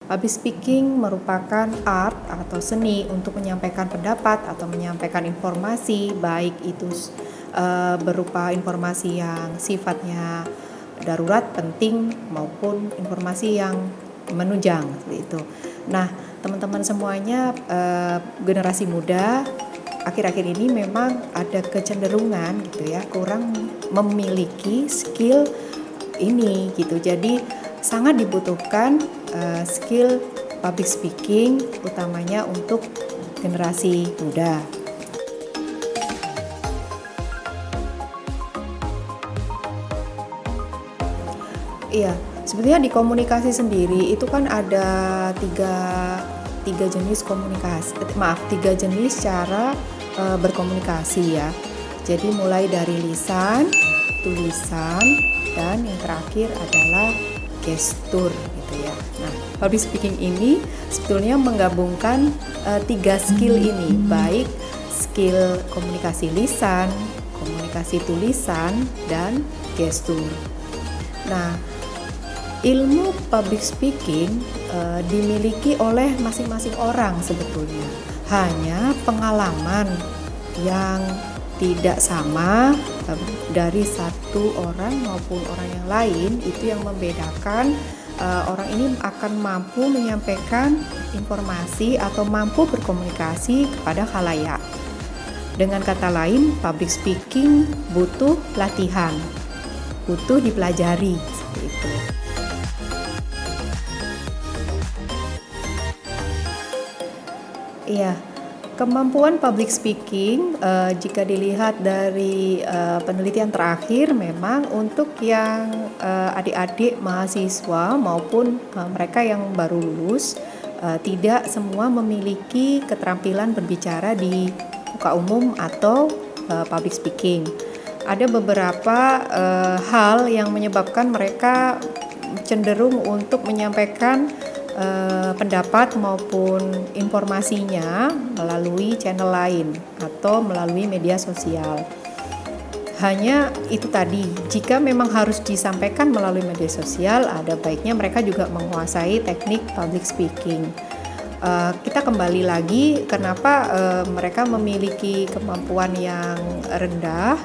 Public speaking merupakan art atau seni untuk menyampaikan pendapat atau menyampaikan informasi, baik itu berupa informasi yang sifatnya darurat, penting, maupun informasi yang menunjang seperti itu. Nah, teman-teman semuanya, generasi muda akhir-akhir ini memang ada kecenderungan gitu ya, kurang memiliki skill ini gitu. Jadi sangat dibutuhkan skill public speaking, utamanya untuk generasi muda. Iya, sebenarnya di komunikasi sendiri itu kan ada tiga jenis tiga jenis cara berkomunikasi ya. Jadi mulai dari lisan, tulisan, dan yang terakhir adalah gestur gitu ya. Nah, public speaking ini sebetulnya menggabungkan tiga skill ini, baik skill komunikasi lisan, komunikasi tulisan, dan gestur. Nah, ilmu public speaking dimiliki oleh masing-masing orang sebetulnya. Hanya pengalaman yang tidak sama dari satu orang maupun orang yang lain itu yang membedakan orang ini akan mampu menyampaikan informasi atau mampu berkomunikasi kepada khalayak. Dengan kata lain, public speaking butuh latihan, butuh dipelajari seperti itu. Iya, kemampuan public speaking jika dilihat dari penelitian terakhir memang untuk yang adik-adik mahasiswa maupun mereka yang baru lulus tidak semua memiliki keterampilan berbicara di muka umum atau public speaking. Ada beberapa hal yang menyebabkan mereka cenderung untuk menyampaikan pendapat maupun informasinya melalui channel lain atau melalui media sosial. Hanya itu tadi, jika memang harus disampaikan melalui media sosial, ada baiknya mereka juga menguasai teknik public speaking. Kita kembali lagi, kenapa mereka memiliki kemampuan yang rendah?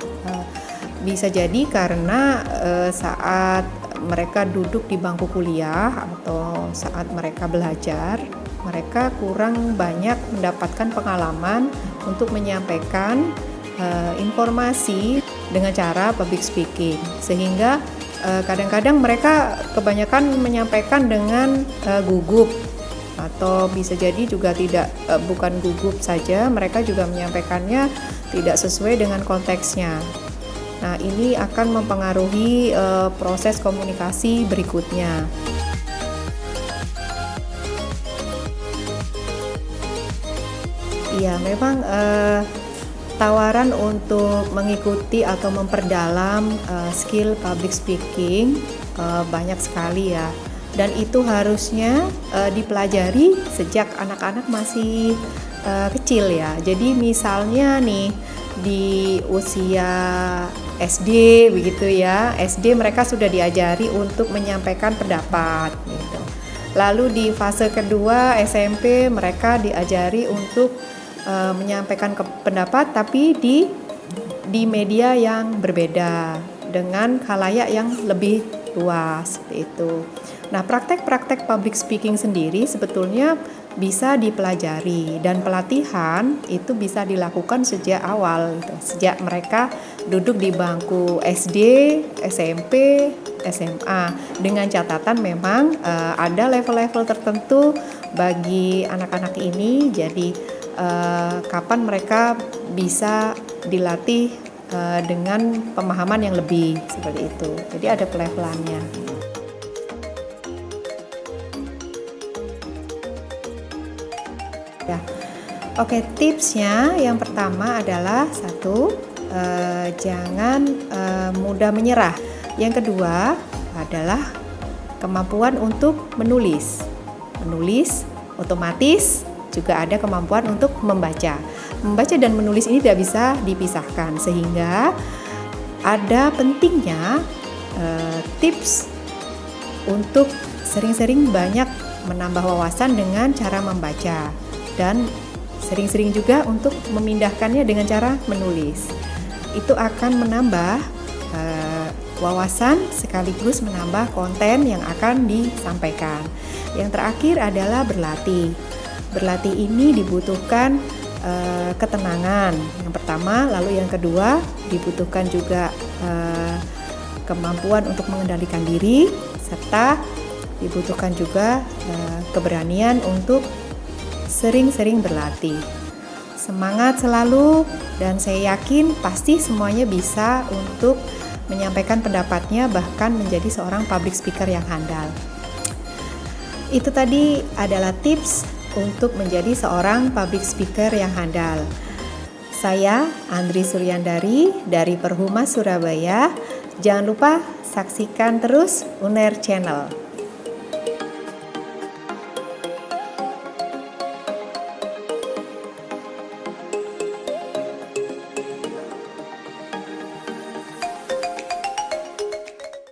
Bisa jadi karena saat mereka duduk di bangku kuliah atau saat mereka belajar, mereka kurang banyak mendapatkan pengalaman untuk menyampaikan informasi dengan cara public speaking, sehingga kadang-kadang mereka kebanyakan menyampaikan dengan gugup, atau bisa jadi juga bukan gugup saja, mereka juga menyampaikannya tidak sesuai dengan konteksnya. Nah, ini akan mempengaruhi proses komunikasi berikutnya. Iya, memang tawaran untuk mengikuti atau memperdalam skill public speaking banyak sekali ya. Dan itu harusnya dipelajari sejak anak-anak masih kecil ya. Jadi misalnya nih di usia SD begitu ya, SD mereka sudah diajari untuk menyampaikan pendapat gitu. Lalu di fase kedua SMP mereka diajari untuk menyampaikan pendapat tapi di media yang berbeda dengan khalayak yang lebih luas seperti itu. Nah, praktek-praktek public speaking sendiri sebetulnya bisa dipelajari dan pelatihan itu bisa dilakukan sejak awal gitu. Sejak mereka duduk di bangku SD, SMP, SMA, dengan catatan memang ada level-level tertentu bagi anak-anak ini. Jadi kapan mereka bisa dilatih dengan pemahaman yang lebih seperti itu. Jadi ada pelevelannya. Ya, oke, tipsnya yang pertama adalah jangan mudah menyerah. Yang kedua adalah kemampuan untuk menulis. Menulis otomatis juga ada kemampuan untuk membaca. Membaca dan menulis ini tidak bisa dipisahkan, sehingga ada pentingnya tips untuk sering-sering banyak menambah wawasan dengan cara membaca dan sering-sering juga untuk memindahkannya dengan cara menulis. Itu akan menambah wawasan sekaligus menambah konten yang akan disampaikan. Yang terakhir adalah berlatih. Berlatih ini dibutuhkan ketenangan yang pertama, lalu yang kedua dibutuhkan juga kemampuan untuk mengendalikan diri, serta dibutuhkan juga keberanian untuk sering-sering berlatih. Semangat selalu, dan saya yakin pasti semuanya bisa untuk menyampaikan pendapatnya, bahkan menjadi seorang public speaker yang handal. Itu tadi adalah tips untuk menjadi seorang public speaker yang handal. Saya Andri Suryandari dari Perhumas Surabaya. Jangan lupa saksikan terus UNER Channel.